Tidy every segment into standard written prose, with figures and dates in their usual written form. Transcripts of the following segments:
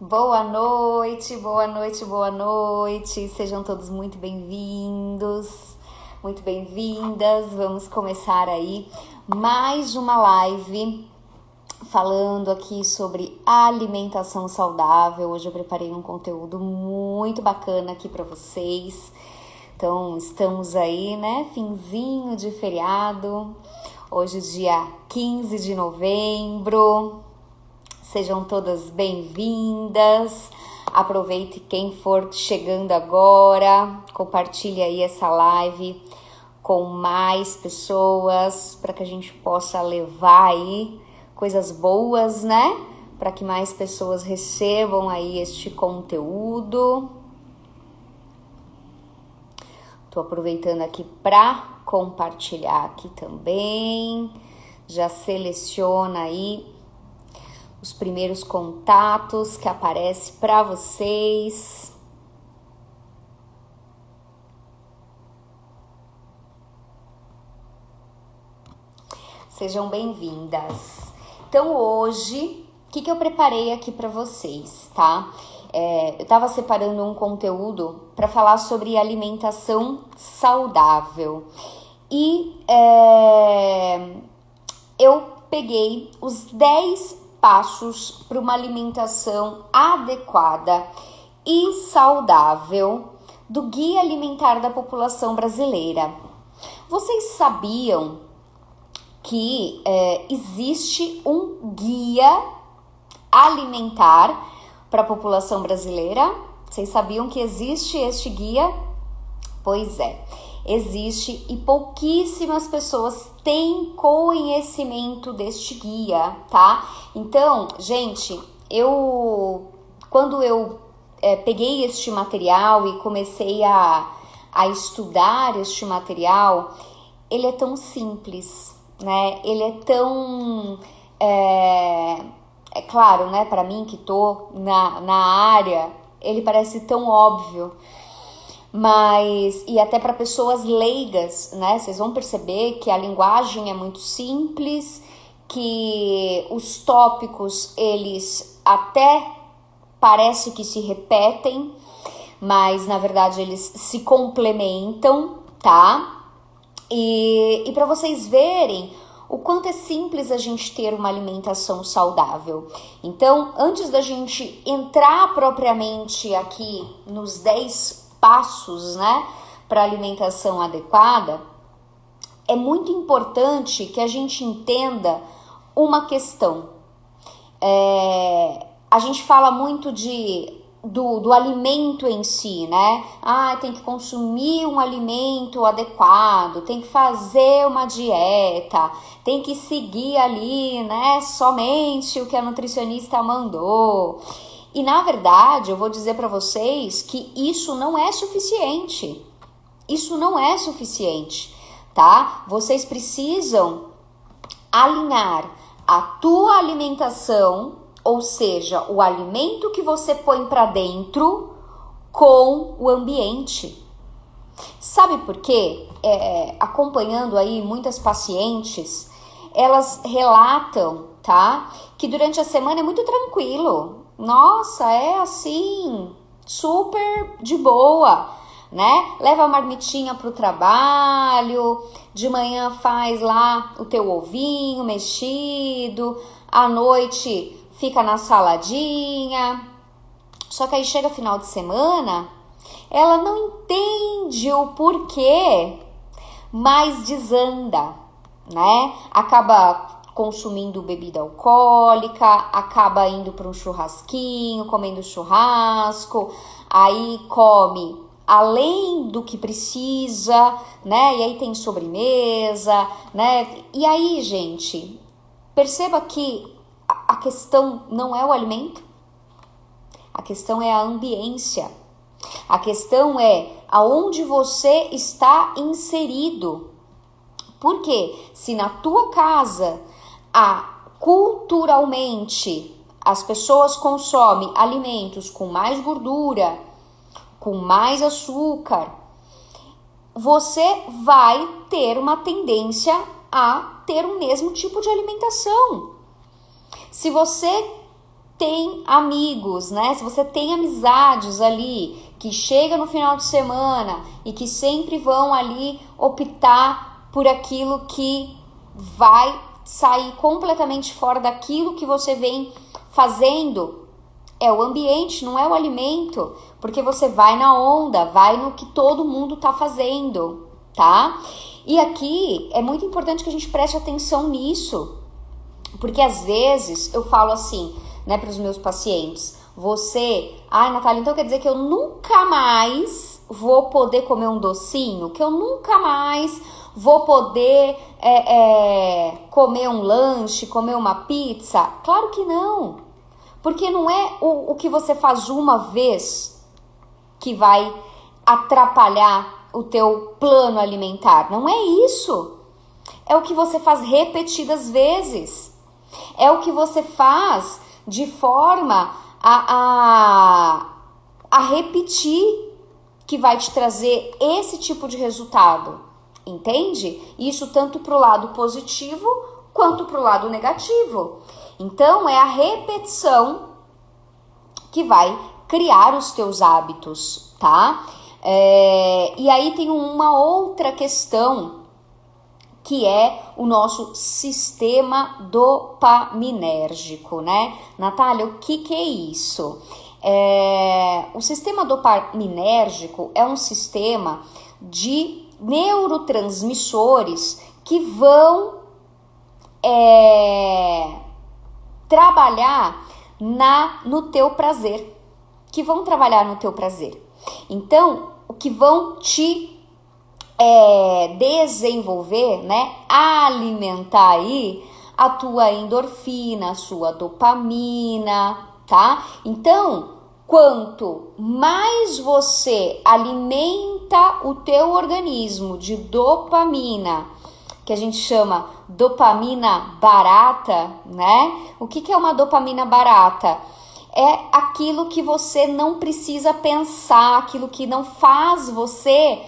Boa noite, boa noite, boa noite. Sejam todos muito bem-vindos, muito bem-vindas. Vamos começar aí mais uma live falando aqui sobre alimentação saudável. Hoje eu preparei um conteúdo muito bacana aqui para vocês. Então, estamos aí, né? Finzinho de feriado. Hoje, dia 15 de novembro. Sejam todas bem-vindas. Aproveite quem for chegando agora. Compartilhe aí essa live com mais pessoas para que a gente possa levar aí coisas boas, né? Para que mais pessoas recebam aí este conteúdo. Tô aproveitando aqui para compartilhar aqui também. Já seleciona aí os primeiros contatos que aparecem para vocês. Sejam bem-vindas. Então hoje, o que eu preparei aqui para vocês, tá? Eu estava separando um conteúdo para falar sobre alimentação saudável. E eu peguei os 10 passos para uma alimentação adequada e saudável do Guia Alimentar da População Brasileira. Vocês sabiam que existe um guia alimentar para a população brasileira? Vocês sabiam que existe este guia? Pois é. Existe e pouquíssimas pessoas têm conhecimento deste guia, tá? Então, gente, quando eu peguei este material e comecei a estudar este material, ele é tão simples, né? Ele é tão... É claro, né? Para mim que tô na área, ele parece tão óbvio. Mas, e até para pessoas leigas, né? Vocês vão perceber que a linguagem é muito simples, que os tópicos, eles até parece que se repetem, mas na verdade eles se complementam, tá? E para vocês verem o quanto é simples a gente ter uma alimentação saudável. Então, antes da gente entrar propriamente aqui nos 10 passos, né, para alimentação adequada, é muito importante que a gente entenda uma questão. A gente fala muito do alimento em si, né? Tem que consumir um alimento adequado, tem que fazer uma dieta, tem que seguir ali, né, somente o que a nutricionista mandou. E na verdade, eu vou dizer para vocês que isso não é suficiente. Isso não é suficiente, tá? Vocês precisam alinhar a tua alimentação, ou seja, o alimento que você põe para dentro, com o ambiente. Sabe por quê? Acompanhando aí muitas pacientes, elas relatam, tá? Que durante a semana é muito tranquilo. Nossa, é assim, super de boa, né? Leva a marmitinha pro trabalho, de manhã faz lá o teu ovinho mexido, à noite fica na saladinha. Só que aí chega final de semana, ela não entende o porquê, mas desanda, né? Acaba consumindo bebida alcoólica, acaba indo para um churrasquinho, comendo churrasco, aí come além do que precisa, né? E aí tem sobremesa, né? E aí, gente, perceba que a questão não é o alimento, a questão é a ambiência, a questão é aonde você está inserido. Porque se na tua casa culturalmente as pessoas consomem alimentos com mais gordura, com mais açúcar, você vai ter uma tendência a ter o mesmo tipo de alimentação. Se você tem amigos, né? Se você tem amizades ali que chega no final de semana e que sempre vão ali optar por aquilo que vai sair completamente fora daquilo que você vem fazendo, é o ambiente, não é o alimento, porque você vai na onda, vai no que todo mundo tá fazendo, tá? E aqui é muito importante que a gente preste atenção nisso, porque às vezes eu falo assim, né, para os meus pacientes, ai, Natália, então quer dizer que eu nunca mais vou poder comer um docinho? Que eu nunca mais vou poder comer um lanche, comer uma pizza? Claro que não, porque não é o que você faz uma vez que vai atrapalhar o teu plano alimentar, não é isso. É o que você faz repetidas vezes, é o que você faz de forma a repetir que vai te trazer esse tipo de resultado, entende? Isso tanto para o lado positivo quanto para o lado negativo. Então, é a repetição que vai criar os teus hábitos, tá? E aí tem uma outra questão, que é o nosso sistema dopaminérgico, né? Natália, o que é isso? O sistema dopaminérgico é um sistema de neurotransmissores que vão trabalhar no teu prazer, Então, o que vão te desenvolver, né, alimentar aí a tua endorfina, a sua dopamina, tá? Então, quanto mais você alimenta o teu organismo de dopamina, que a gente chama dopamina barata, né? O que é uma dopamina barata? É aquilo que você não precisa pensar, aquilo que não faz você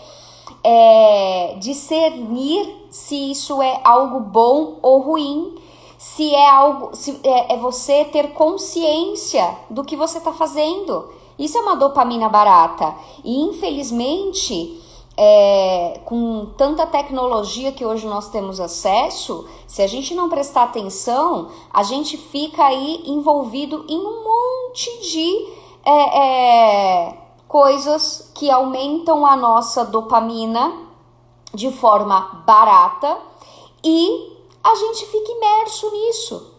discernir se isso é algo bom ou ruim, se é você ter consciência do que você está fazendo. Isso é uma dopamina barata. E infelizmente, com tanta tecnologia que hoje nós temos acesso, se a gente não prestar atenção, a gente fica aí envolvido em um monte de coisas que aumentam a nossa dopamina de forma barata e a gente fica imerso nisso,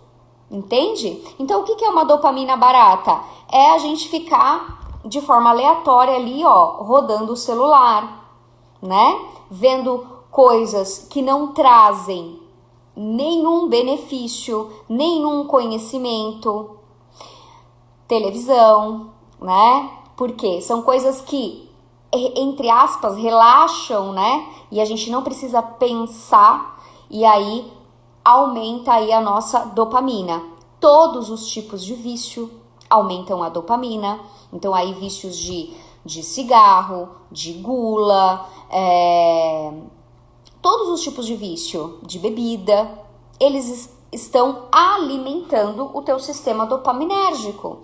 entende? Então, o que é uma dopamina barata? É a gente ficar de forma aleatória ali, ó, rodando o celular, né? Vendo coisas que não trazem nenhum benefício, nenhum conhecimento, televisão, né? Porque são coisas que, entre aspas, relaxam, né? E a gente não precisa pensar, e aí aumenta aí a nossa dopamina. Todos os tipos de vício aumentam a dopamina. Então aí vícios de cigarro, de gula, todos os tipos de vício, de bebida, eles estão alimentando o teu sistema dopaminérgico.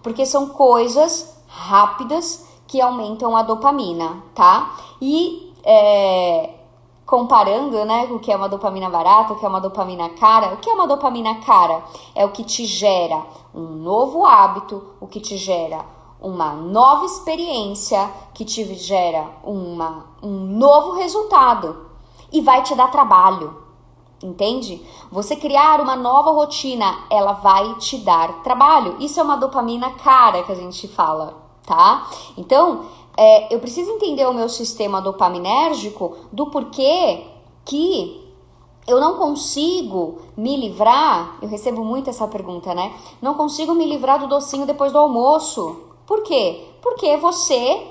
Porque são coisas rápidas que aumentam a dopamina, tá? E comparando, né, o que é uma dopamina barata, o que é uma dopamina cara, o que é uma dopamina cara? É o que te gera um novo hábito, o que te gera uma nova experiência, que te gera um novo resultado e vai te dar trabalho, entende? Você criar uma nova rotina, ela vai te dar trabalho. Isso é uma dopamina cara que a gente fala, tá? Então, eu preciso entender o meu sistema dopaminérgico do porquê que eu não consigo me livrar. Eu recebo muito essa pergunta, né? Não consigo me livrar do docinho depois do almoço. Por quê? Porque você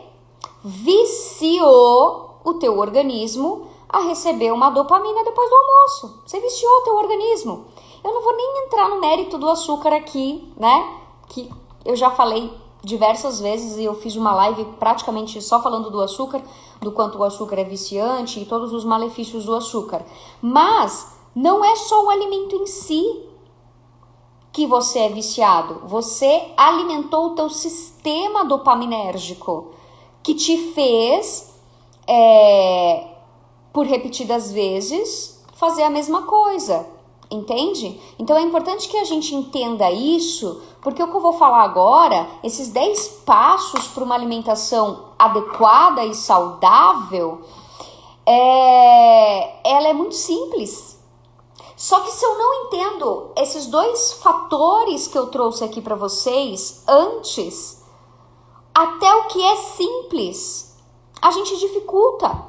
viciou o teu organismo a receber uma dopamina depois do almoço. Você viciou o teu organismo. Eu não vou nem entrar no mérito do açúcar aqui, né? Que eu já falei diversas vezes e eu fiz uma live praticamente só falando do açúcar, do quanto o açúcar é viciante e todos os malefícios do açúcar. Mas não é só o alimento em si. que você é viciado? Você alimentou o teu sistema dopaminérgico, que te fez, por repetidas vezes, fazer a mesma coisa, entende? Então é importante que a gente entenda isso, porque o que eu vou falar agora, esses 10 passos para uma alimentação adequada e saudável, ela é muito simples. Só que se eu não entendo esses 2 fatores que eu trouxe aqui para vocês antes, até o que é simples, a gente dificulta.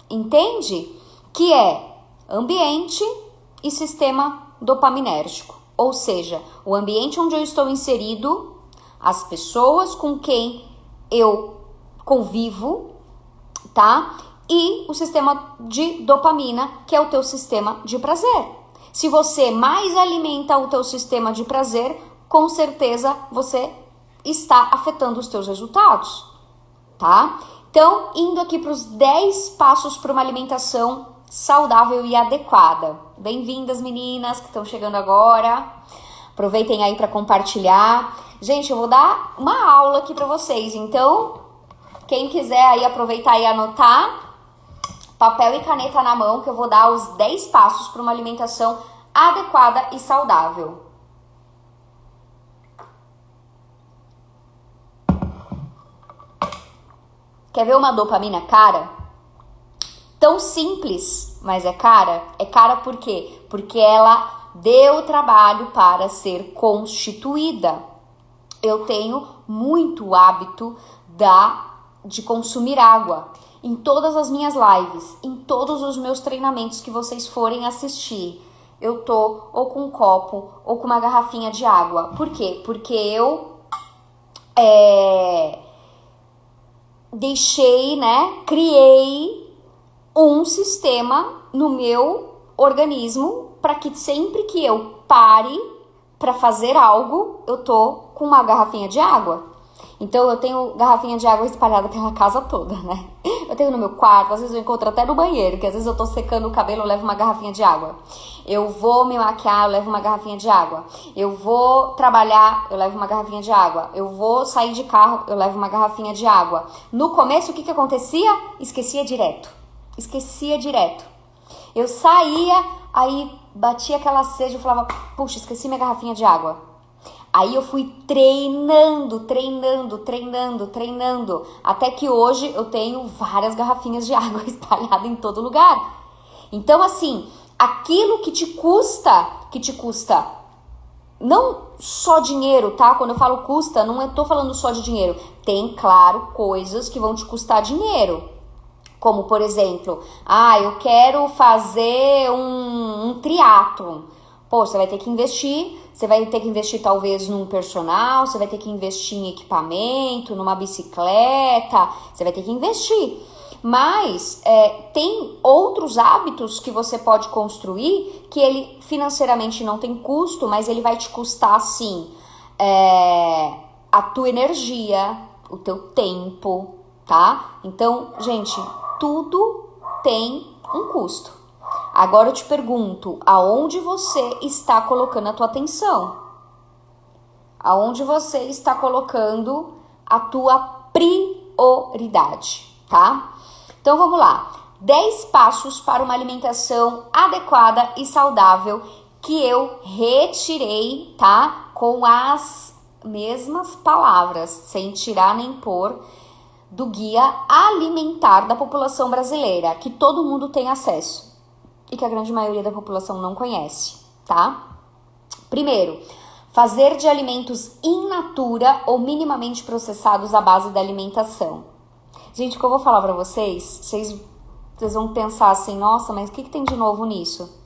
Entende? Que é ambiente e sistema dopaminérgico. Ou seja, o ambiente onde eu estou inserido, as pessoas com quem eu convivo, tá? E o sistema de dopamina, que é o teu sistema de prazer. Se você mais alimenta o teu sistema de prazer, com certeza você está afetando os teus resultados, tá? Então, indo aqui para os 10 passos para uma alimentação saudável e adequada. Bem-vindas, meninas que estão chegando agora. Aproveitem aí para compartilhar. Gente, eu vou dar uma aula aqui para vocês, então quem quiser aí aproveitar e anotar, papel e caneta na mão, que eu vou dar os 10 passos para uma alimentação adequada e saudável. Quer ver uma dopamina cara? Tão simples, mas é cara? É cara por quê? Porque ela deu trabalho para ser constituída. Eu tenho muito hábito de consumir água. Em todas as minhas lives, em todos os meus treinamentos que vocês forem assistir, eu tô ou com um copo ou com uma garrafinha de água. Por quê? Porque eu criei um sistema no meu organismo para que sempre que eu pare para fazer algo, eu tô com uma garrafinha de água. Então eu tenho garrafinha de água espalhada pela casa toda, né? Eu tenho no meu quarto, às vezes eu encontro até no banheiro, que às vezes eu tô secando o cabelo, eu levo uma garrafinha de água. Eu vou me maquiar, eu levo uma garrafinha de água. Eu vou trabalhar, eu levo uma garrafinha de água. Eu vou sair de carro, eu levo uma garrafinha de água. No começo, o que acontecia? Esquecia direto. Eu saía, aí batia aquela sede, eu falava, puxa, esqueci minha garrafinha de água. Aí eu fui treinando, até que hoje eu tenho várias garrafinhas de água espalhadas em todo lugar. Então, assim, aquilo que te custa não só dinheiro, tá? Quando eu falo custa, não tô falando só de dinheiro. Tem, claro, coisas que vão te custar dinheiro. Como, por exemplo, eu quero fazer um triatlon. Pô, você vai ter que investir talvez num personal, você vai ter que investir em equipamento, numa bicicleta, você vai ter que investir. Mas tem outros hábitos que você pode construir que ele financeiramente não tem custo, mas ele vai te custar sim a tua energia, o teu tempo, tá? Então, gente, tudo tem um custo. Agora eu te pergunto, aonde você está colocando a tua atenção? Aonde você está colocando a tua prioridade, tá? Então vamos lá. 10 passos para uma alimentação adequada e saudável que eu retirei, tá? Com as mesmas palavras, sem tirar nem pôr, do Guia Alimentar da População Brasileira, que todo mundo tem acesso e que a grande maioria da população não conhece, tá? Primeiro, fazer de alimentos in natura ou minimamente processados à base da alimentação. Gente, o que eu vou falar pra vocês vão pensar assim, nossa, mas o que tem de novo nisso?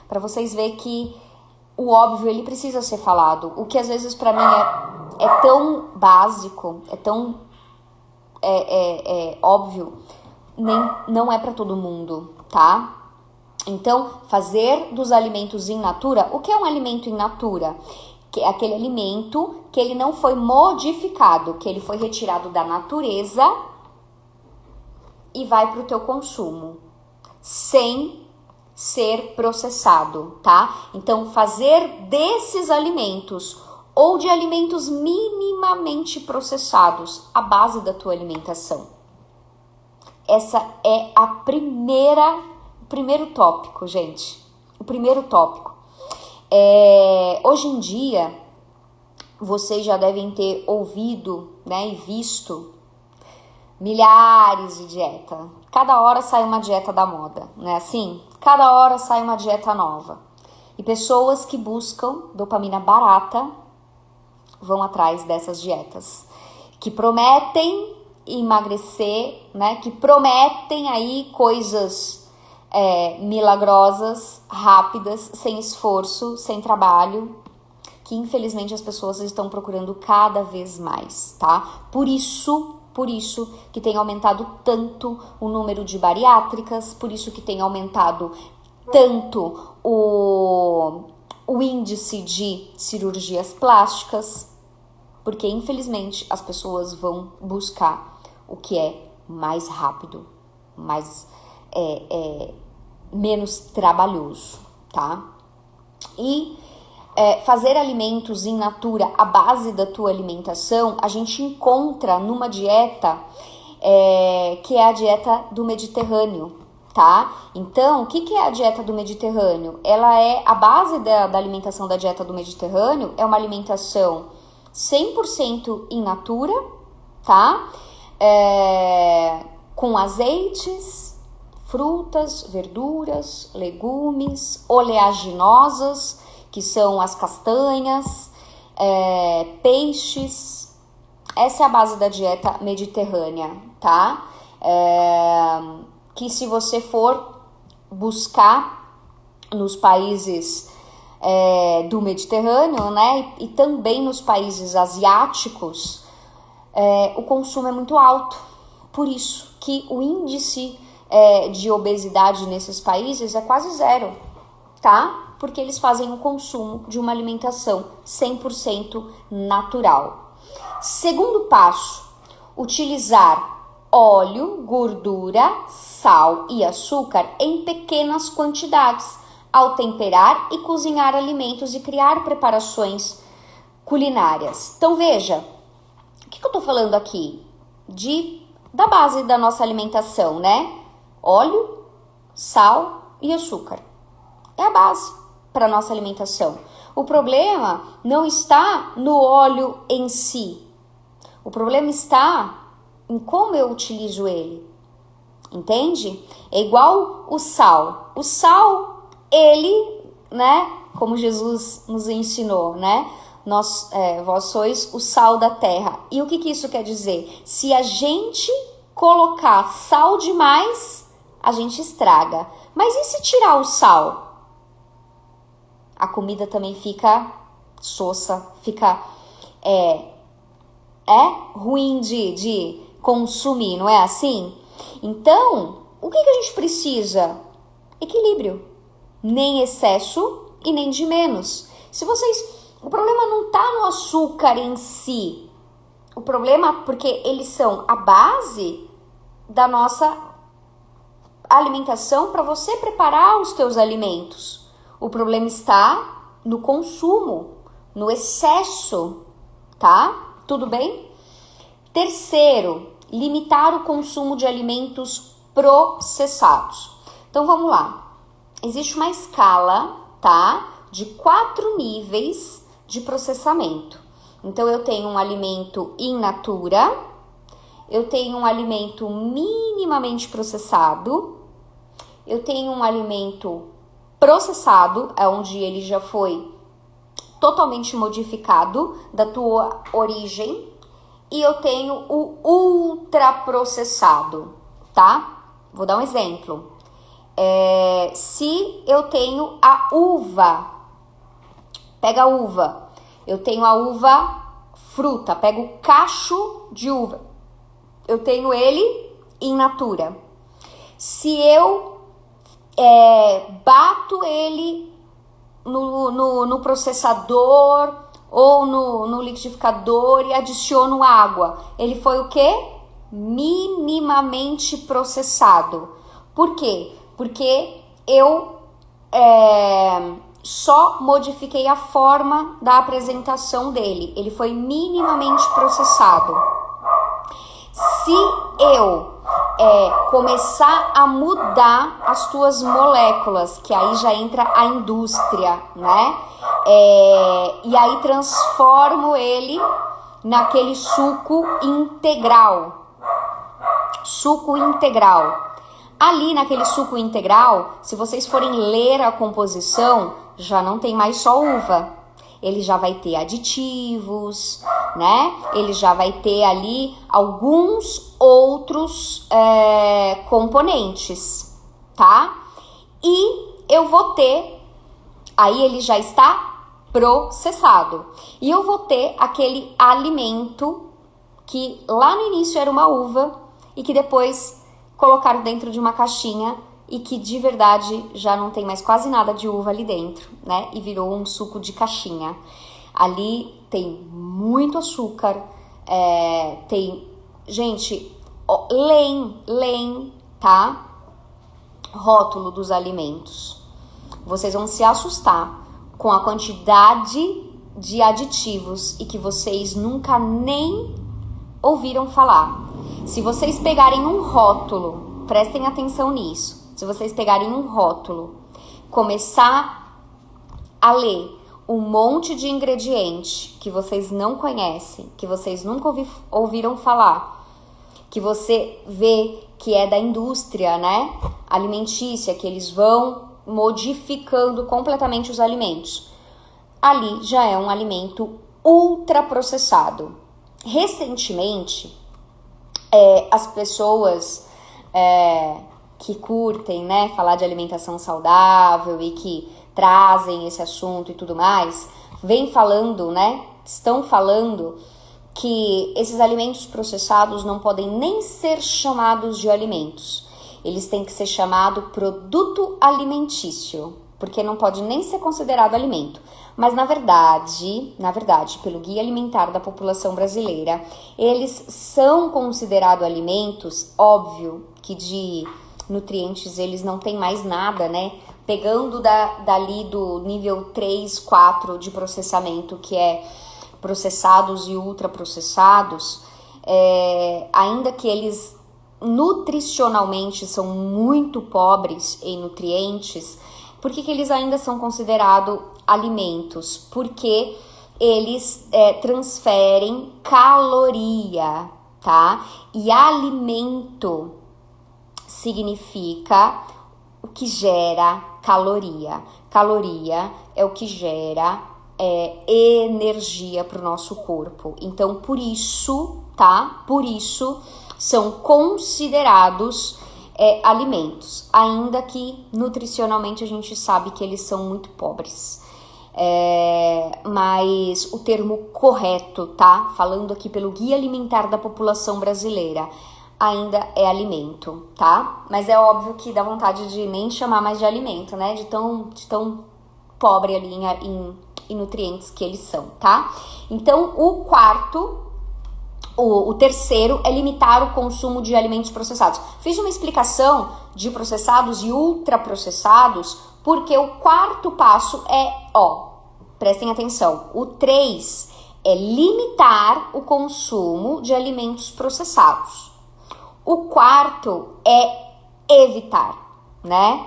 Pra vocês verem que o óbvio, ele precisa ser falado. O que às vezes pra mim é tão básico, é tão óbvio, não é pra todo mundo, tá? Então, fazer dos alimentos in natura. O que é um alimento in natura? Que é aquele alimento que ele não foi modificado, que ele foi retirado da natureza e vai para o teu consumo, sem ser processado, tá? Então, fazer desses alimentos ou de alimentos minimamente processados a base da tua alimentação. Essa é o primeiro tópico, gente. O primeiro tópico. Hoje em dia, vocês já devem ter ouvido, né, e visto milhares de dietas. Cada hora sai uma dieta da moda, não é assim? Cada hora sai uma dieta nova. E pessoas que buscam dopamina barata vão atrás dessas dietas, que prometem emagrecer, né? Que prometem aí coisas milagrosas, rápidas, sem esforço, sem trabalho, que infelizmente as pessoas estão procurando cada vez mais, tá? Por isso que tem aumentado tanto o número de bariátricas, por isso que tem aumentado tanto o índice de cirurgias plásticas, porque infelizmente as pessoas vão buscar o que é mais rápido, mais menos trabalhoso, tá? E fazer alimentos in natura, a base da tua alimentação, a gente encontra numa dieta que é a dieta do Mediterrâneo, tá? Então, o que é a dieta do Mediterrâneo? Ela é a base da alimentação da dieta do Mediterrâneo, é uma alimentação 100% in natura, tá? Com azeites, frutas, verduras, legumes, oleaginosas, que são as castanhas, peixes. Essa é a base da dieta mediterrânea, tá? Que se você for buscar nos países do Mediterrâneo, né, e também nos países asiáticos, o consumo é muito alto. Por isso que o índice de obesidade nesses países é quase zero, tá? Porque eles fazem o consumo de uma alimentação 100% natural. Segundo passo, utilizar óleo, gordura, sal e açúcar em pequenas quantidades ao temperar e cozinhar alimentos e criar preparações culinárias. Então veja, o que eu tô falando aqui? Da base da nossa alimentação, né? Óleo, sal e açúcar. É a base para nossa alimentação. O problema não está no óleo em si. O problema está em como eu utilizo ele. Entende? É igual o sal. O sal, ele, né, como Jesus nos ensinou, né? Vós sois o sal da terra. E o que isso quer dizer? Se a gente colocar sal demais, a gente estraga. Mas e se tirar o sal? A comida também fica sossa, fica ruim de consumir, não é assim? Então, o que a gente precisa? Equilíbrio. Nem excesso e nem de menos. O problema não está no açúcar em si. O problema, porque eles são a base da nossa alimentação para você preparar os teus alimentos. O problema está no consumo, no excesso, tá? Tudo bem? Terceiro, limitar o consumo de alimentos processados. Então vamos lá. Existe uma escala, tá? De 4 níveis de processamento. Então eu tenho um alimento in natura, eu tenho um alimento minimamente processado, eu tenho um alimento processado, é onde ele já foi totalmente modificado da tua origem, e eu tenho o ultraprocessado, tá? Vou dar um exemplo. Se eu tenho a uva, pega a uva, eu tenho a uva fruta, pega o cacho de uva, eu tenho ele in natura. Se eu bato ele no processador ou no liquidificador e adiciono água, ele foi o quê? Minimamente processado. Por quê? Porque eu só modifiquei a forma da apresentação dele. Ele foi minimamente processado. Se eu começar a mudar as tuas moléculas, que aí já entra a indústria, né? E aí transformo ele naquele suco integral. Suco integral. Ali naquele suco integral, se vocês forem ler a composição, já não tem mais só uva. Ele já vai ter aditivos, né? Ele já vai ter ali alguns outros componentes, tá? E eu vou ter, aí ele já está processado. E eu vou ter aquele alimento que lá no início era uma uva e que depois colocaram dentro de uma caixinha e que de verdade já não tem mais quase nada de uva ali dentro, né? E virou um suco de caixinha. Ali tem muito açúcar, tem... Gente, leem, tá? Rótulo dos alimentos. Vocês vão se assustar com a quantidade de aditivos e que vocês nunca nem ouviram falar. Se vocês pegarem um rótulo, prestem atenção nisso. Se vocês pegarem um rótulo, começar a ler um monte de ingrediente que vocês não conhecem, que vocês nunca ouviram falar, que você vê que é da indústria, né, alimentícia, que eles vão modificando completamente os alimentos. Ali já é um alimento ultraprocessado. Recentemente, as pessoas que curtem, né, falar de alimentação saudável e que trazem esse assunto e tudo mais, vem falando, né, estão falando que esses alimentos processados não podem nem ser chamados de alimentos. Eles têm que ser chamados produto alimentício, porque não pode nem ser considerado alimento. Mas na verdade, pelo Guia Alimentar da População Brasileira, eles são considerados alimentos, óbvio que de nutrientes eles não têm mais nada, né? Pegando dali do nível 3, 4 de processamento, que é processados e ultraprocessados, ainda que eles nutricionalmente são muito pobres em nutrientes, por que eles ainda são considerados alimentos? Porque eles transferem caloria, tá? E alimento significa o que gera caloria. Caloria é o que gera energia para o nosso corpo. Então, por isso, tá? Por isso são considerados alimentos, ainda que nutricionalmente a gente sabe que eles são muito pobres. Mas o termo correto, tá? Falando aqui pelo Guia Alimentar da População Brasileira, ainda é alimento, tá? Mas é óbvio que dá vontade de nem chamar mais de alimento, né? De tão pobre ali em nutrientes que eles são, tá? Então, o terceiro é limitar o consumo de alimentos processados. Fiz uma explicação de processados e ultraprocessados, porque o quarto passo prestem atenção, o 3 é limitar o consumo de alimentos processados. O quarto é evitar, né?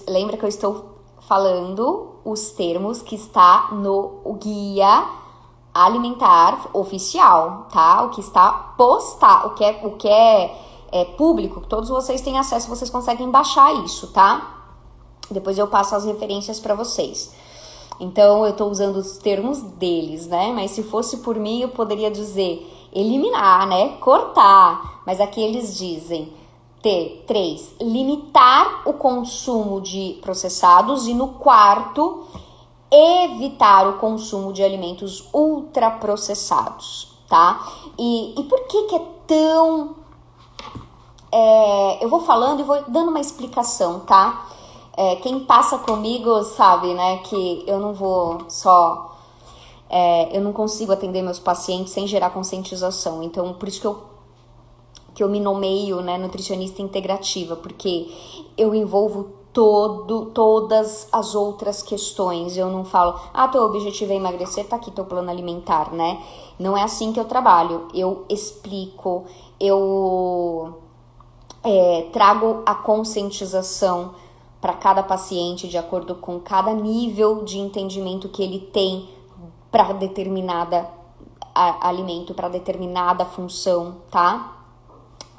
Lembra que eu estou falando os termos que está no guia alimentar oficial, tá? O que está postado, o que é público, todos vocês têm acesso, vocês conseguem baixar isso, tá? Depois eu passo as referências para vocês. Então, eu tô usando os termos deles, né? Mas se fosse por mim, eu poderia dizer eliminar, né? Cortar. Mas aqui eles dizem 3, limitar o consumo de processados. E no quarto, evitar o consumo de alimentos ultraprocessados, tá? E por que é tão... eu vou falando e vou dando uma explicação, tá? Quem passa comigo sabe, né, que eu não vou só... eu não consigo atender meus pacientes sem gerar conscientização. Então, por isso que eu me nomeio, né, nutricionista integrativa, porque eu envolvo todas as outras questões. Eu não falo, teu objetivo é emagrecer, tá aqui teu plano alimentar, né? Não é assim que eu trabalho. Eu explico, eu trago a conscientização para cada paciente de acordo com cada nível de entendimento que ele tem para determinada alimento, para determinada função, tá?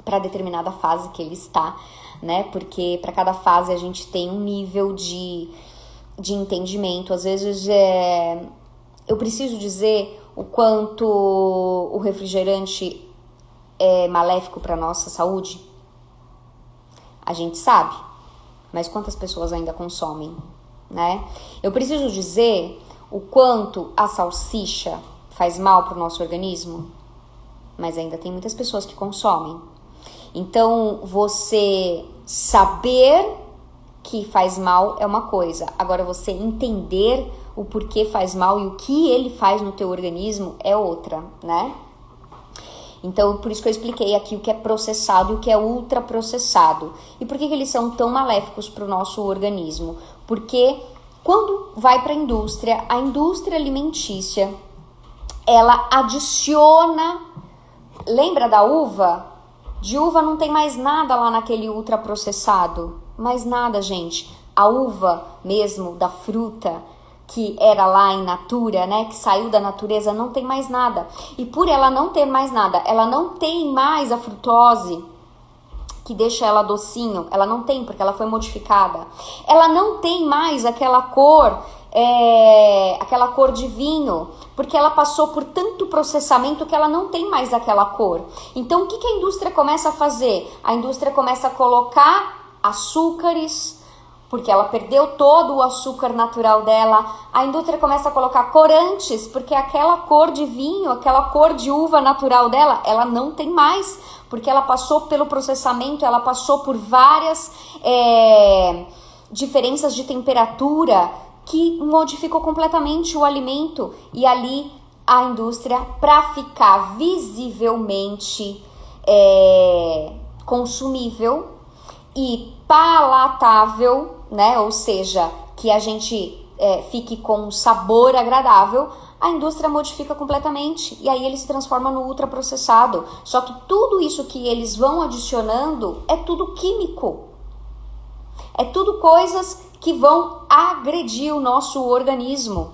Para determinada fase que ele está, né? Porque para cada fase a gente tem um nível de entendimento. Às vezes eu preciso dizer o quanto o refrigerante é maléfico para nossa saúde. A gente sabe, mas quantas pessoas ainda consomem, né? Eu preciso dizer o quanto a salsicha faz mal para o nosso organismo, mas ainda tem muitas pessoas que consomem. Então, você saber que faz mal é uma coisa. Agora, você entender o porquê faz mal e o que ele faz no teu organismo é outra, né? Então, por isso que eu expliquei aqui o que é processado e o que é ultraprocessado. E por que eles são tão maléficos para o nosso organismo? Porque quando vai para a indústria alimentícia, ela adiciona... Lembra da uva? De uva não tem mais nada lá naquele ultraprocessado. Mais nada, gente. A uva mesmo, da fruta, que era lá em natura, né, que saiu da natureza, não tem mais nada. E por ela não ter mais nada, ela não tem mais a frutose, que deixa ela docinho, ela não tem, porque ela foi modificada. Ela não tem mais aquela cor de vinho, porque ela passou por tanto processamento que ela não tem mais aquela cor. Então, o que a indústria começa a fazer? A indústria começa a colocar açúcares, porque ela perdeu todo o açúcar natural dela. A indústria começa a colocar corantes, porque aquela cor de vinho, aquela cor de uva natural dela, ela não tem mais, porque ela passou pelo processamento, ela passou por várias diferenças de temperatura que modificou completamente o alimento. E ali a indústria, para ficar visivelmente consumível e palatável, né? Ou seja, que a gente fique com um sabor agradável, a indústria modifica completamente e aí ele se transforma no ultraprocessado. Só que tudo isso que eles vão adicionando é tudo químico. É tudo coisas que vão agredir o nosso organismo,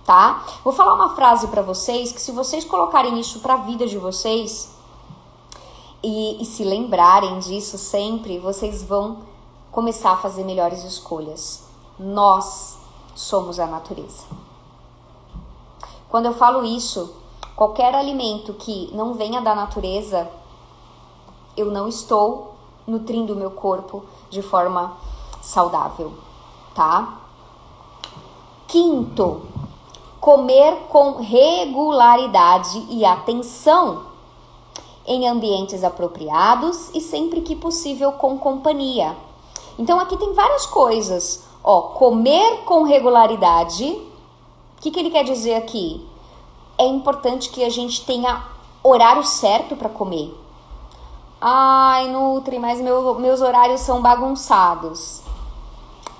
tá? Vou falar uma frase para vocês que, se vocês colocarem isso para a vida de vocês e se lembrarem disso sempre, vocês vão começar a fazer melhores escolhas. Nós somos a natureza. Quando eu falo isso, qualquer alimento que não venha da natureza, eu não estou nutrindo o meu corpo de forma saudável, tá? Quinto, comer com regularidade e atenção em ambientes apropriados e sempre que possível com companhia. Então aqui tem várias coisas. Comer com regularidade. O que ele quer dizer aqui? É importante que a gente tenha horário certo para comer. Ai, Nutri, mas meus horários são bagunçados.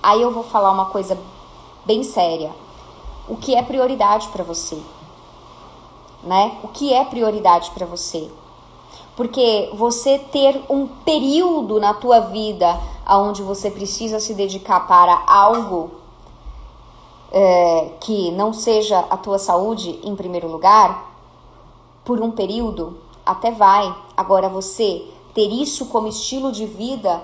Aí eu vou falar uma coisa bem séria. O que é prioridade para você? Né? O que é prioridade para você? Porque você ter um período na tua vida onde você precisa se dedicar para algo que não seja a tua saúde em primeiro lugar, por um período, até vai. Agora, você ter isso como estilo de vida,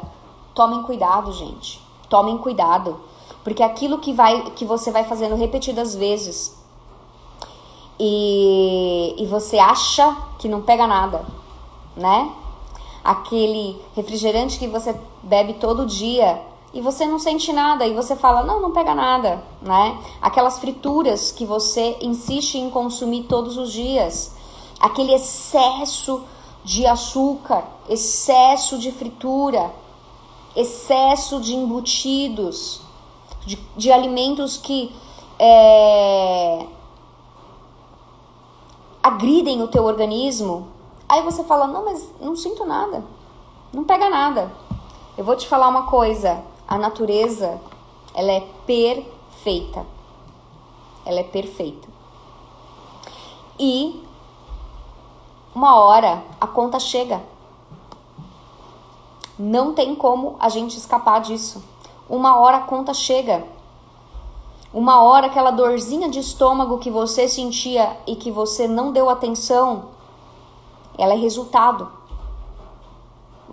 tomem cuidado, gente. Tomem cuidado. Porque aquilo que você vai fazendo repetidas vezes e você acha que não pega nada, né? Aquele refrigerante que você bebe todo dia e você não sente nada e você fala, não pega nada, né? Aquelas frituras que você insiste em consumir todos os dias, aquele excesso de açúcar, excesso de fritura, excesso de embutidos, de alimentos que agridem o teu organismo. Aí você fala, não, mas não sinto nada, não pega nada. Eu vou te falar uma coisa, A natureza, ela é perfeita. Ela é perfeita. E uma hora a conta chega. Não tem como a gente escapar disso. Uma hora a conta chega. Uma hora aquela dorzinha de estômago que você sentia e que você não deu atenção, ela é resultado,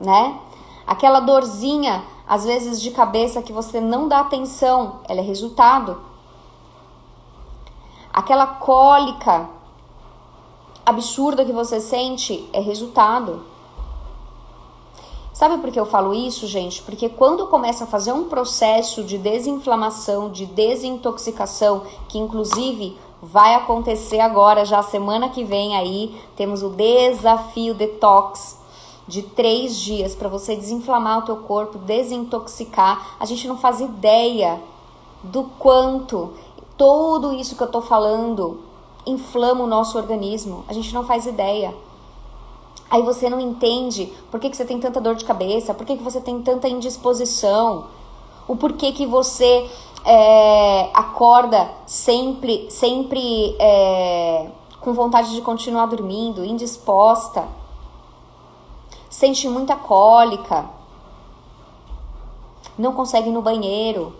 né? Aquela dorzinha, às vezes de cabeça, que você não dá atenção, ela é resultado. Aquela cólica absurda que você sente é resultado. Sabe por que eu falo isso, gente? Porque quando começa a fazer um processo de desinflamação, de desintoxicação, que inclusive vai acontecer agora, já semana que vem aí, temos o desafio detox de 3 dias para você desinflamar o teu corpo, desintoxicar. A gente não faz ideia do quanto tudo isso que eu tô falando inflama o nosso organismo. A gente não faz ideia. Aí você não entende por que você tem tanta dor de cabeça, por que você tem tanta indisposição, o porquê que você acorda sempre com vontade de continuar dormindo, indisposta, sente muita cólica, não consegue ir no banheiro.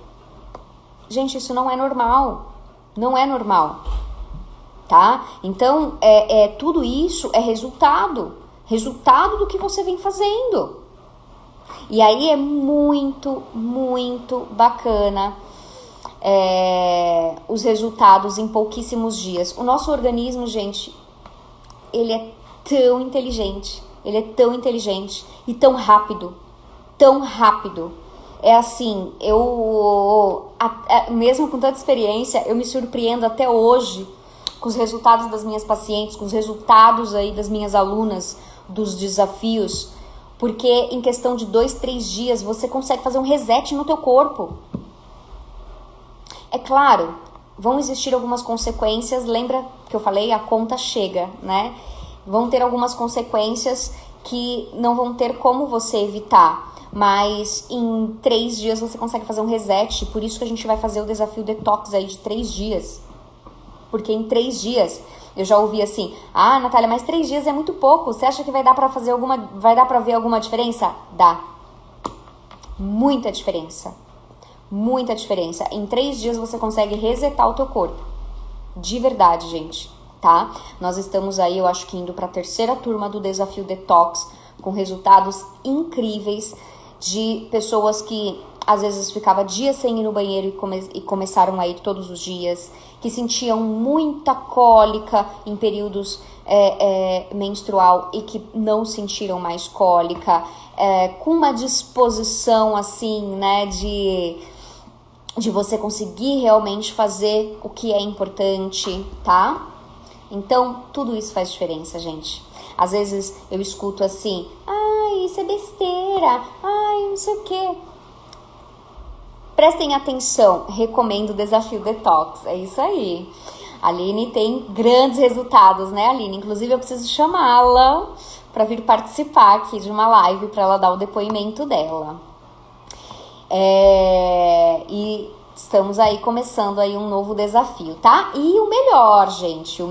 Gente, isso não é normal, não é normal, tá? Então, tudo isso é resultado do que você vem fazendo. E aí é muito, muito bacana os resultados em pouquíssimos dias. O nosso organismo, gente, ele é tão inteligente, e tão rápido, É assim, mesmo com tanta experiência, eu me surpreendo até hoje com os resultados das minhas pacientes, com os resultados aí das minhas alunas, dos desafios, porque em questão de 2, 3 dias você consegue fazer um reset no teu corpo. É claro, vão existir algumas consequências, lembra que eu falei, a conta chega, né? Vão ter algumas consequências que não vão ter como você evitar, mas em 3 dias você consegue fazer um reset, por isso que a gente vai fazer o desafio detox aí de 3 dias, porque em 3 dias... Eu já ouvi assim, Natália, mas 3 dias é muito pouco, você acha que vai dar pra ver alguma diferença? Dá. Muita diferença. Muita diferença. Em 3 dias você consegue resetar o teu corpo. De verdade, gente, tá? Nós estamos aí, eu acho que indo pra 3ª turma do Desafio Detox, com resultados incríveis de pessoas que às vezes ficava dias sem ir no banheiro e começaram a ir todos os dias, que sentiam muita cólica em períodos menstrual e que não sentiram mais cólica, com uma disposição assim, né, de você conseguir realmente fazer o que é importante, tá? Então, tudo isso faz diferença, gente. Às vezes eu escuto assim, isso é besteira, não sei o quê. Prestem atenção, recomendo o Desafio Detox, é isso aí. A Aline tem grandes resultados, né, Aline? Inclusive eu preciso chamá-la para vir participar aqui de uma live para ela dar o depoimento dela. E estamos aí começando aí um novo desafio, tá? E o melhor, gente,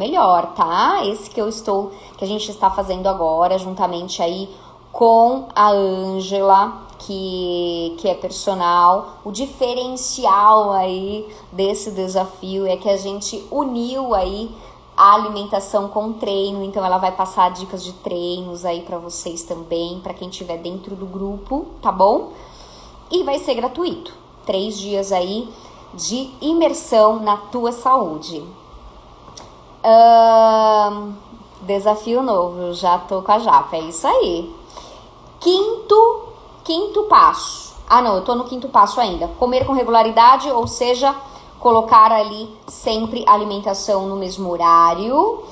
tá? Esse que a gente está fazendo agora, juntamente aí com a Ângela, que é personal. O diferencial aí desse desafio é que a gente uniu aí a alimentação com treino, então ela vai passar dicas de treinos aí pra vocês também, pra quem estiver dentro do grupo, tá bom? E vai ser gratuito, 3 dias aí de imersão na tua saúde. Desafio novo, já tô com a japa, é isso aí. Quinto passo. Eu tô no 5º passo ainda. Comer com regularidade, ou seja, colocar ali sempre a alimentação no mesmo horário,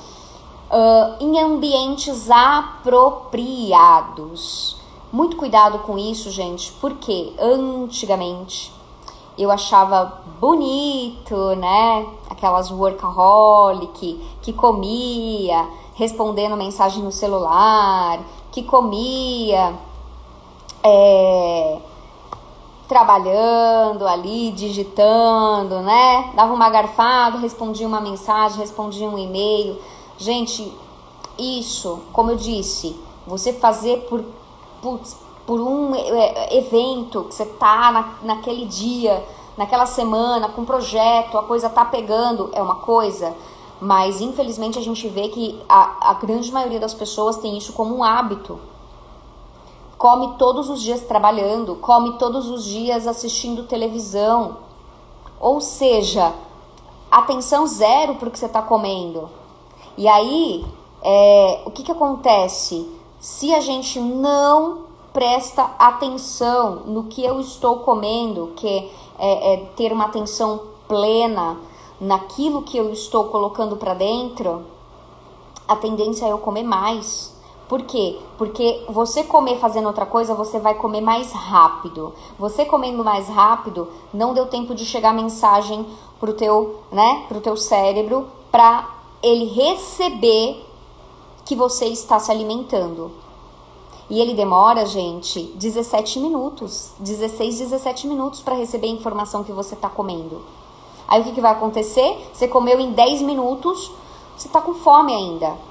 em ambientes apropriados. Muito cuidado com isso, gente, porque antigamente eu achava bonito, né? Aquelas workaholic que comia, respondendo mensagem no celular, que comia trabalhando ali, digitando, né? Dava uma garfada, respondia uma mensagem, respondia um e-mail. Gente, isso, como eu disse, você fazer por um evento que você tá naquele dia, naquela semana, com um projeto, a coisa tá pegando, é uma coisa, mas infelizmente a gente vê que a grande maioria das pessoas tem isso como um hábito. Come todos os dias trabalhando, come todos os dias assistindo televisão, ou seja, atenção zero para o que você está comendo. E aí, o que acontece? Se a gente não presta atenção no que eu estou comendo, que é ter uma atenção plena naquilo que eu estou colocando para dentro, a tendência é eu comer mais. Por quê? Porque você comer fazendo outra coisa, você vai comer mais rápido. Você comendo mais rápido, não deu tempo de chegar a mensagem pro teu cérebro, para ele receber que você está se alimentando. E ele demora, gente, 17 minutos, 16, 17 minutos para receber a informação que você está comendo. Aí o que vai acontecer? Você comeu em 10 minutos, você está com fome ainda.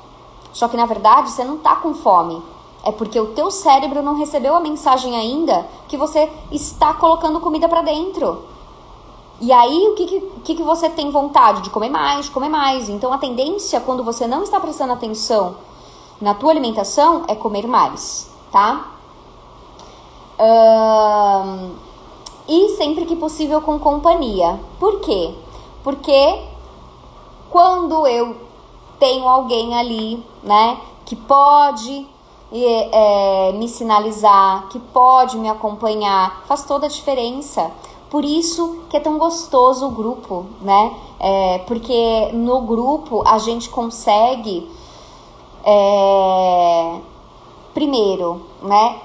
Só que na verdade você não está com fome. É porque o teu cérebro não recebeu a mensagem ainda que você está colocando comida para dentro. E aí o que você tem vontade? De comer mais, de comer mais. Então a tendência, quando você não está prestando atenção na tua alimentação, é comer mais, tá? E sempre que possível com companhia. Por quê? Porque quando eu tenho alguém ali, né, que pode me sinalizar, que pode me acompanhar, faz toda a diferença. Por isso que é tão gostoso o grupo, né? Porque no grupo a gente consegue, primeiro, né,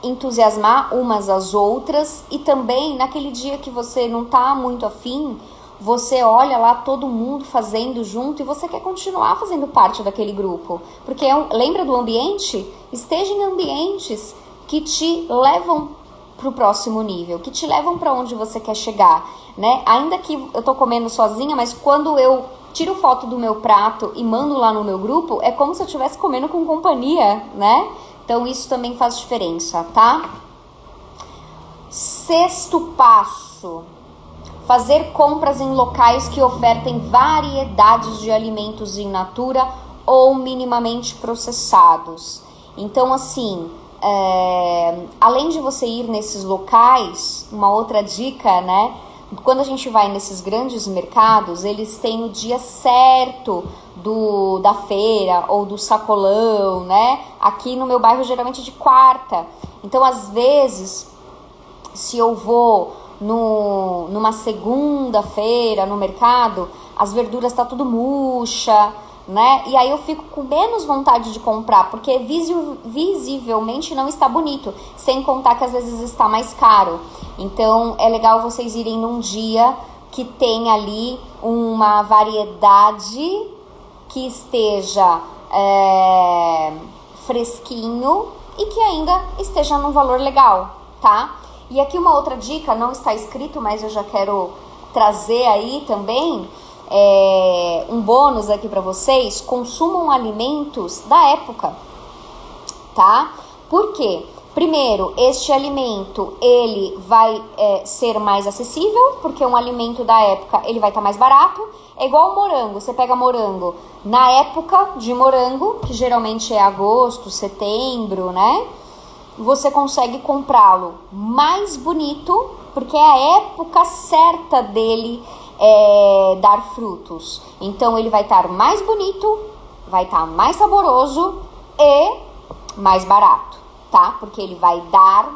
entusiasmar umas às outras, e também naquele dia que você não tá muito afim, você olha lá todo mundo fazendo junto e você quer continuar fazendo parte daquele grupo. Porque lembra do ambiente? Esteja em ambientes que te levam para o próximo nível, que te levam para onde você quer chegar, né? Ainda que eu tô comendo sozinha, mas quando eu tiro foto do meu prato e mando lá no meu grupo, é como se eu estivesse comendo com companhia, né? Então isso também faz diferença, tá? Sexto passo: fazer compras em locais que ofertem variedades de alimentos in natura ou minimamente processados. Então, assim, além de você ir nesses locais, uma outra dica, né? Quando a gente vai nesses grandes mercados, eles têm o dia certo da feira ou do sacolão, né? Aqui no meu bairro, geralmente de quarta. Então, às vezes, se eu vou numa segunda-feira no mercado, as verduras tá tudo murcha, né? E aí eu fico com menos vontade de comprar, porque visivelmente não está bonito, sem contar que às vezes está mais caro. Então é legal vocês irem num dia que tem ali uma variedade, que esteja fresquinho e que ainda esteja num valor legal, tá? E aqui uma outra dica, não está escrito, mas eu já quero trazer aí também, um bônus aqui para vocês: consumam alimentos da época, tá? Por quê? Primeiro, este alimento, ele vai ser mais acessível, porque um alimento da época, ele vai estar mais barato. É igual o morango, você pega morango na época de morango, que geralmente é agosto, setembro, né? Você consegue comprá-lo mais bonito, porque é a época certa dele dar frutos. Então ele vai estar mais bonito, vai estar mais saboroso e mais barato, tá? Porque ele vai dar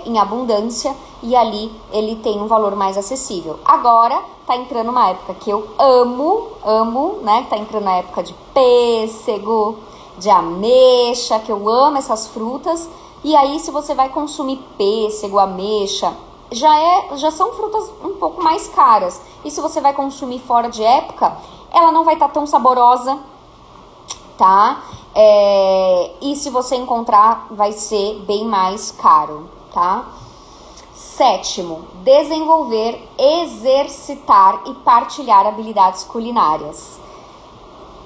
em abundância e ali ele tem um valor mais acessível. Agora tá entrando uma época que eu amo, né? Tá entrando a época de pêssego, de ameixa, que eu amo essas frutas. E aí, se você vai consumir pêssego, ameixa, já são frutas um pouco mais caras. E se você vai consumir fora de época, ela não vai estar tão saborosa, tá? E se você encontrar, vai ser bem mais caro, tá? Sétimo, desenvolver, exercitar e partilhar habilidades culinárias.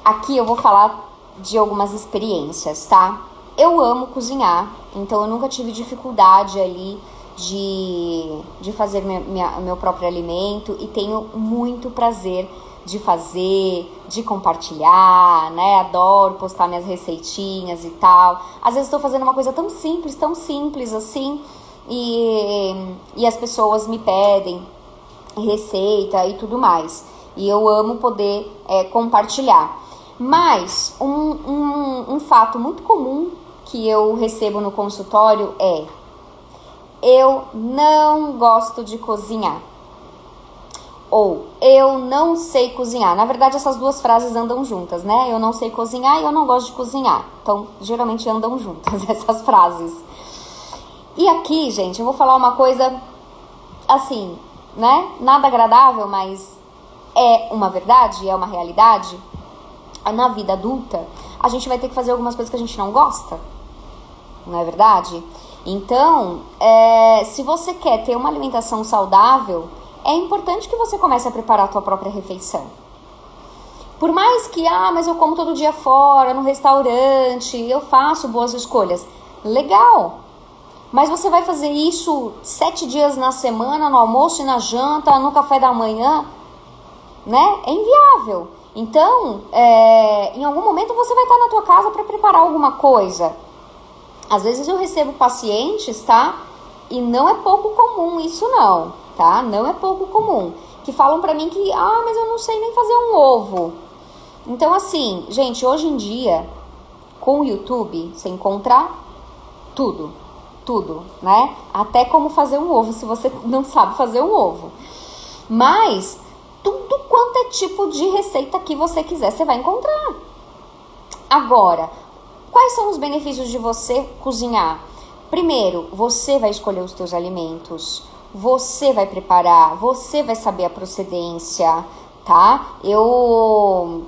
Aqui eu vou falar de algumas experiências, tá? Eu amo cozinhar, então eu nunca tive dificuldade ali de fazer meu próprio alimento e tenho muito prazer de fazer, de compartilhar, né? Adoro postar minhas receitinhas e tal. Às vezes estou fazendo uma coisa tão simples assim, e as pessoas me pedem receita e tudo mais. E eu amo poder compartilhar. Mas um fato muito comum que eu recebo no consultório é: eu não gosto de cozinhar. Ou eu não sei cozinhar. Na verdade, essas duas frases andam juntas, né? Eu não sei cozinhar e eu não gosto de cozinhar. Então, geralmente andam juntas essas frases. E aqui, gente, eu vou falar uma coisa assim, né? Nada agradável, mas é uma verdade, é uma realidade. Na vida adulta, a gente vai ter que fazer algumas coisas que a gente não gosta. Não é verdade? Então, se você quer ter uma alimentação saudável, é importante que você comece a preparar a tua própria refeição. Por mais que, mas eu como todo dia fora, no restaurante, eu faço boas escolhas. Legal! Mas você vai fazer isso 7 dias na semana, no almoço e na janta, no café da manhã, né? É inviável. Então, em algum momento você vai estar na tua casa para preparar alguma coisa. Às vezes eu recebo pacientes, tá? E não é pouco comum isso não, tá? Não é pouco comum. Que falam pra mim que, mas eu não sei nem fazer um ovo. Então assim, gente, hoje em dia, com o YouTube, você encontra tudo, né? Até como fazer um ovo, se você não sabe fazer um ovo. Mas tudo quanto é tipo de receita que você quiser, você vai encontrar. Agora, quais são os benefícios de você cozinhar? Primeiro, você vai escolher os seus alimentos, você vai preparar, você vai saber a procedência, tá? Eu,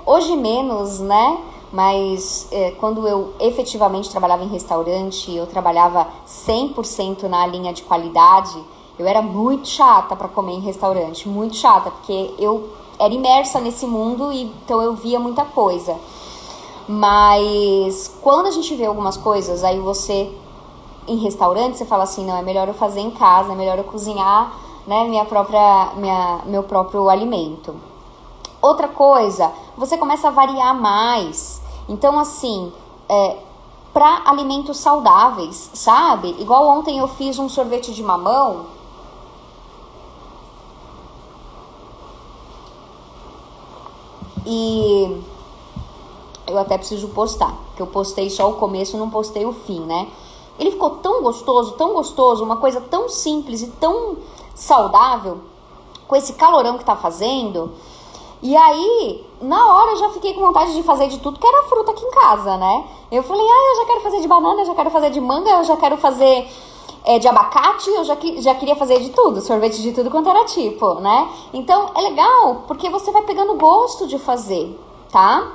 hoje menos, né? Mas quando eu efetivamente trabalhava em restaurante, eu trabalhava 100% na linha de qualidade, eu era muito chata para comer em restaurante, muito chata, porque eu era imersa nesse mundo e então eu via muita coisa. Mas quando a gente vê algumas coisas, aí você, em restaurante, você fala assim, não, é melhor eu fazer em casa, é melhor eu cozinhar, né, meu próprio alimento. Outra coisa, você começa a variar mais. Então, assim, para alimentos saudáveis, sabe? Igual ontem eu fiz um sorvete de mamão. E eu até preciso postar, porque eu postei só o começo, não postei o fim, né? Ele ficou tão gostoso, uma coisa tão simples e tão saudável, com esse calorão que tá fazendo. E aí, na hora eu já fiquei com vontade de fazer de tudo que era fruta aqui em casa, né? Eu falei, eu já quero fazer de banana, eu já quero fazer de manga, eu já quero fazer de abacate, eu já queria fazer de tudo, sorvete de tudo quanto era tipo, né? Então, é legal, porque você vai pegando gosto de fazer, tá?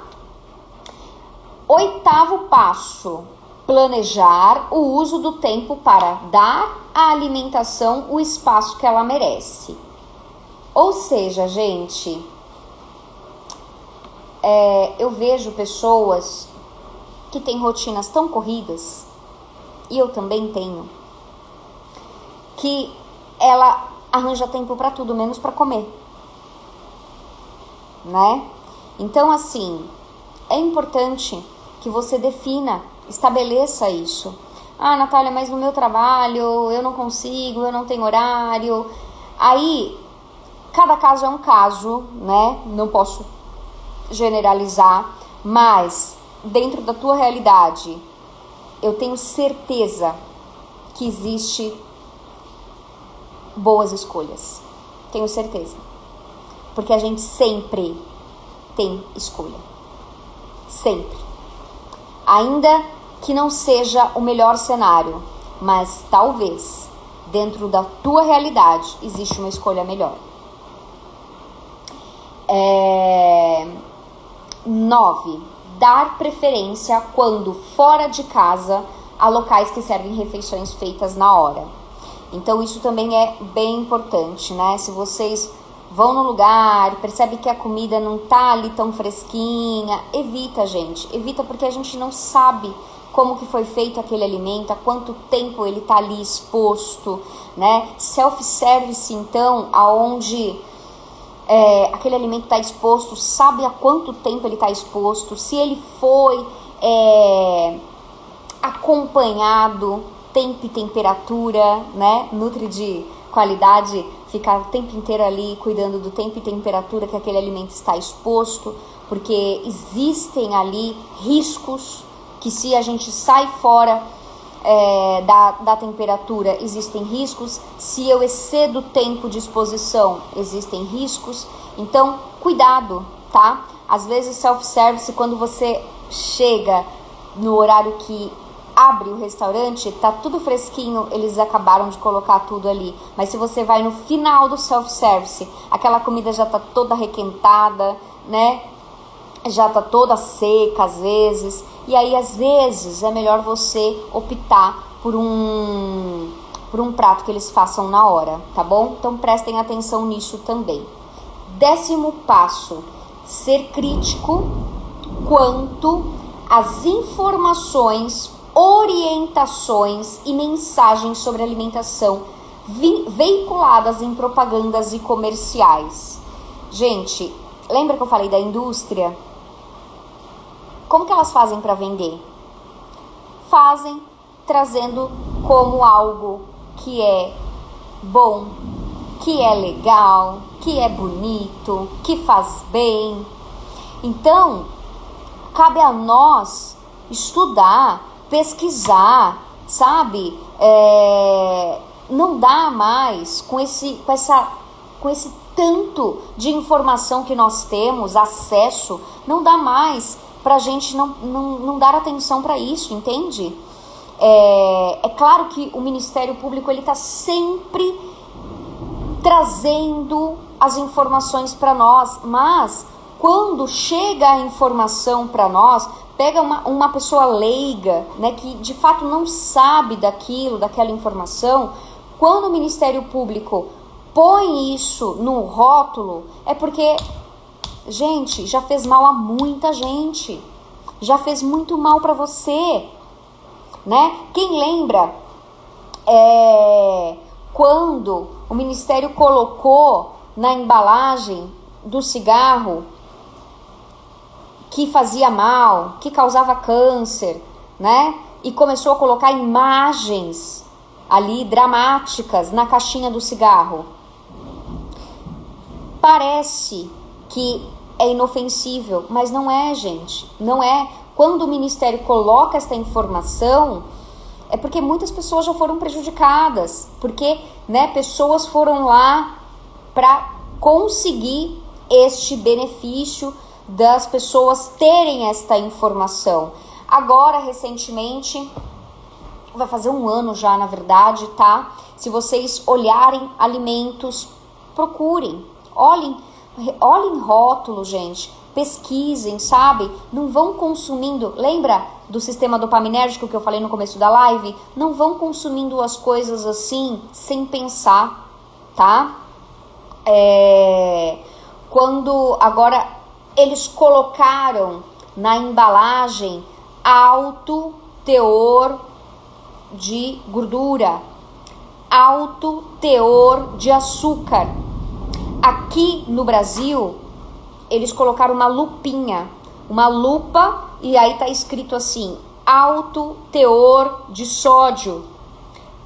8º passo, planejar o uso do tempo para dar à alimentação o espaço que ela merece. Ou seja, gente, eu vejo pessoas que têm rotinas tão corridas, e eu também tenho, que ela arranja tempo para tudo, menos para comer, né? Então, assim, é importante que você defina, estabeleça isso. Natália, mas no meu trabalho eu não consigo, eu não tenho horário. Aí, cada caso é um caso, né? Não posso generalizar, mas dentro da tua realidade, eu tenho certeza que existe boas escolhas. Tenho certeza. Porque a gente sempre tem escolha. Sempre. Ainda que não seja o melhor cenário, mas talvez dentro da tua realidade existe uma escolha melhor. 9. Dar preferência quando fora de casa a locais que servem refeições feitas na hora. Então isso também é bem importante, né? Se vocês vão no lugar, percebe que a comida não tá ali tão fresquinha, evita, gente. Evita, porque a gente não sabe como que foi feito aquele alimento, há quanto tempo ele tá ali exposto, né? Self-service, então, aonde aquele alimento está exposto, sabe há quanto tempo ele está exposto, se ele foi acompanhado, tempo e temperatura, né? Nutri de qualidade ficar o tempo inteiro ali cuidando do tempo e temperatura que aquele alimento está exposto, porque existem ali riscos que, se a gente sai fora da temperatura, existem riscos. Se eu excedo o tempo de exposição, existem riscos. Então, cuidado, tá? Às vezes, self-service, quando você chega no horário que abre o restaurante, tá tudo fresquinho, eles acabaram de colocar tudo ali. Mas se você vai no final do self-service, aquela comida já tá toda requentada, né? Já tá toda seca às vezes. E aí, às vezes, é melhor você optar por um prato que eles façam na hora, tá bom? Então, prestem atenção nisso também. 10º passo, ser crítico quanto às informações, orientações e mensagens sobre alimentação veiculadas em propagandas e comerciais. Gente, lembra que eu falei da indústria? Como que elas fazem para vender? Fazem trazendo como algo que é bom, que é legal, que é bonito, que faz bem. Então, cabe a nós estudar, pesquisar, sabe? Não dá mais com esse tanto de informação que nós temos, acesso, não dá mais pra gente não dar atenção para isso, entende? É claro que o Ministério Público, ele tá sempre trazendo as informações para nós, mas quando chega a informação para nós, pega uma pessoa leiga, né, que de fato não sabe daquela informação, quando o Ministério Público põe isso no rótulo, é porque, gente, já fez mal a muita gente, já fez muito mal para você, né? Quem lembra quando o Ministério colocou na embalagem do cigarro que fazia mal, que causava câncer, né? E começou a colocar imagens ali dramáticas na caixinha do cigarro. Parece que é inofensível, mas não é, gente. Não é. Quando o Ministério coloca esta informação, é porque muitas pessoas já foram prejudicadas, porque, né, pessoas foram lá para conseguir este benefício das pessoas terem esta informação. Agora, recentemente, vai fazer um ano já, na verdade, tá? Se vocês olharem alimentos, procurem, olhem rótulo, gente, pesquisem, sabe? Não vão consumindo, lembra do sistema dopaminérgico que eu falei no começo da live? Não vão consumindo as coisas assim, sem pensar, tá? Quando agora eles colocaram na embalagem alto teor de gordura, alto teor de açúcar. Aqui no Brasil, eles colocaram uma lupinha, uma lupa, e aí tá escrito assim: alto teor de sódio,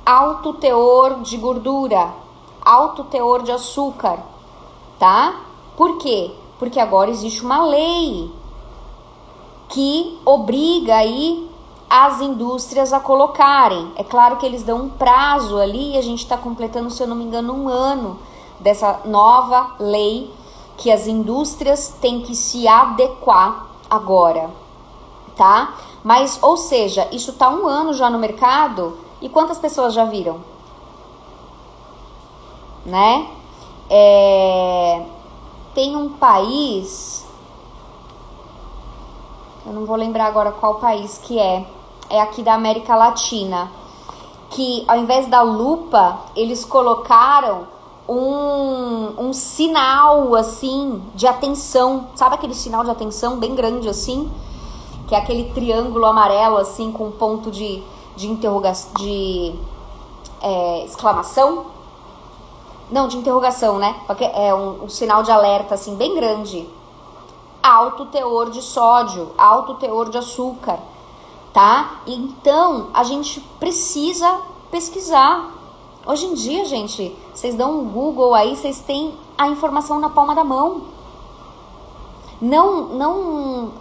alto teor de gordura, alto teor de açúcar, tá? Por quê? Porque agora existe uma lei que obriga aí as indústrias a colocarem. É claro que eles dão um prazo ali, e a gente está completando, se eu não me engano, um ano dessa nova lei que as indústrias têm que se adequar agora, tá? Mas, ou seja, isso tá um ano já no mercado, e quantas pessoas já viram? Né? Tem um país, eu não vou lembrar agora qual país que é aqui da América Latina, que ao invés da lupa, eles colocaram um sinal assim de atenção, sabe aquele sinal de atenção bem grande assim, que é aquele triângulo amarelo assim com um ponto de interrogação, exclamação, não, de interrogação, né? Porque é um sinal de alerta assim bem grande. Alto teor de sódio, alto teor de açúcar, tá? Então a gente precisa pesquisar. Hoje em dia, gente, vocês dão um Google aí, vocês têm a informação na palma da mão. Não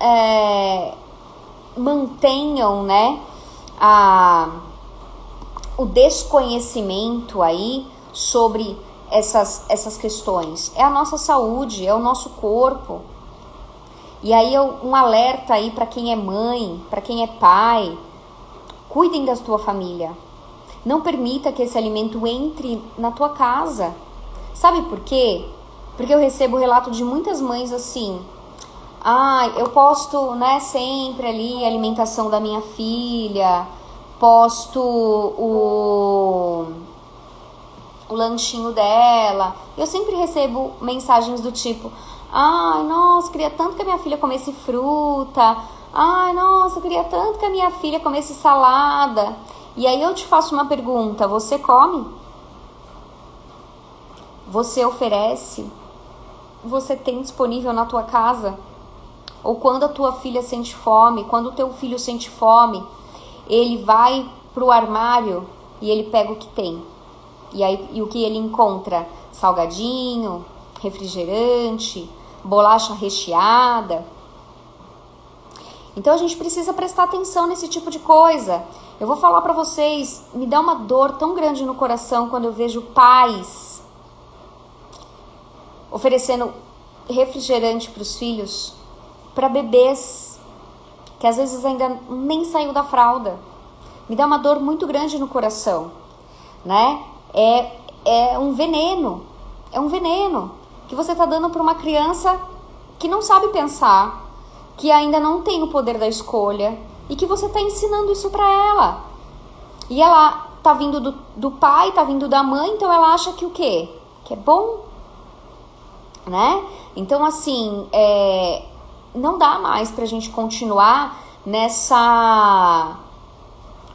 mantenham, né, o desconhecimento aí sobre essas questões. É a nossa saúde, é o nosso corpo. E aí um alerta aí para quem é mãe, para quem é pai, cuidem da tua família. Não permita que esse alimento entre na tua casa. Sabe por quê? Porque eu recebo relato de muitas mães assim: eu posto, né, sempre ali a alimentação da minha filha, posto o lanchinho dela. Eu sempre recebo mensagens do tipo: nossa, queria tanto que a minha filha comesse fruta. Nossa, queria tanto que a minha filha comesse salada. E aí eu te faço uma pergunta: você come? Você oferece? Você tem disponível na tua casa? Ou quando a tua filha sente fome, quando o teu filho sente fome, ele vai pro armário e ele pega o que tem. E o que ele encontra? Salgadinho, refrigerante, bolacha recheada. Então a gente precisa prestar atenção nesse tipo de coisa. Eu vou falar pra vocês, me dá uma dor tão grande no coração quando eu vejo pais oferecendo refrigerante pros filhos, para bebês que às vezes ainda nem saiu da fralda. Me dá uma dor muito grande no coração, né? É um veneno, que você tá dando para uma criança que não sabe pensar, que ainda não tem o poder da escolha, e que você tá ensinando isso para ela. E ela tá vindo do pai, tá vindo da mãe, então ela acha que o quê? Que é bom, né? Então, assim, não dá mais pra gente continuar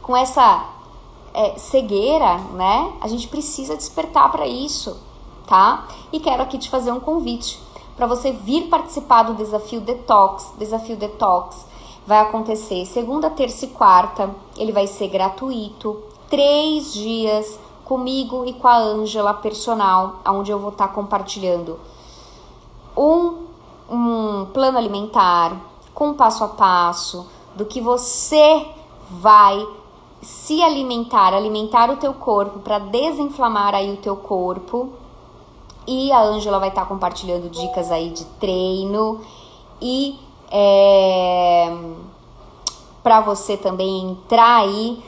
com essa cegueira, né? A gente precisa despertar para isso, tá? E quero aqui te fazer um convite para você vir participar do Desafio Detox. Desafio Detox vai acontecer segunda, terça e quarta. Ele vai ser gratuito, 3 dias comigo e com a Ângela personal, onde eu vou estar compartilhando um plano alimentar com passo a passo do que você vai se alimentar o teu corpo para desinflamar aí o teu corpo. E a Ângela vai estar compartilhando dicas aí de treino e para você também entrar aí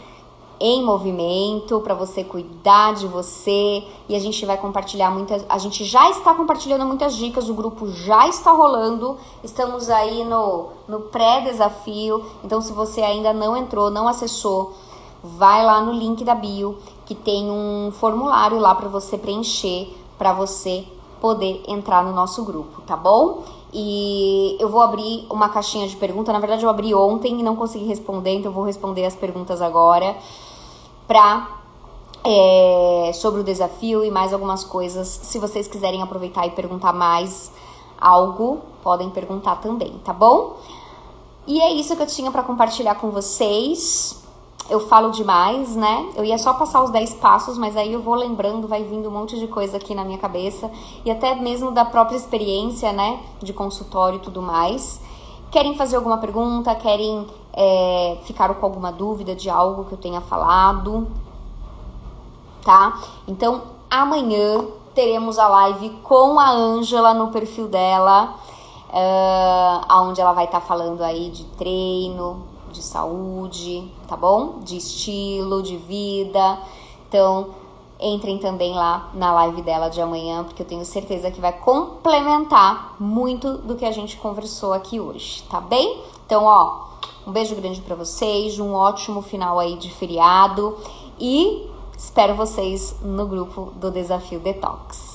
em movimento, para você cuidar de você. E a gente vai compartilhar a gente já está compartilhando muitas dicas, o grupo já está rolando, estamos aí no pré-desafio. Então, se você ainda não entrou, não acessou, vai lá no link da bio, que tem um formulário lá para você preencher, para você poder entrar no nosso grupo, tá bom? E eu vou abrir uma caixinha de perguntas. Na verdade, eu abri ontem e não consegui responder, então eu vou responder as perguntas agora sobre o desafio e mais algumas coisas. Se vocês quiserem aproveitar e perguntar mais algo, podem perguntar também, tá bom? E é isso que eu tinha para compartilhar com vocês. Eu falo demais, né? Eu ia só passar os 10 passos, mas aí eu vou lembrando, vai vindo um monte de coisa aqui na minha cabeça. E até mesmo da própria experiência, né? De consultório e tudo mais. Querem fazer alguma pergunta? Querem ficar com alguma dúvida de algo que eu tenha falado? Tá? Então, amanhã teremos a live com a Ângela no perfil dela. Onde ela vai estar falando aí de treino, de saúde, tá bom? De estilo, de vida. Então, entrem também lá na live dela de amanhã, porque eu tenho certeza que vai complementar muito do que a gente conversou aqui hoje, tá bem? Então, um beijo grande pra vocês, um ótimo final aí de feriado e espero vocês no grupo do Desafio Detox.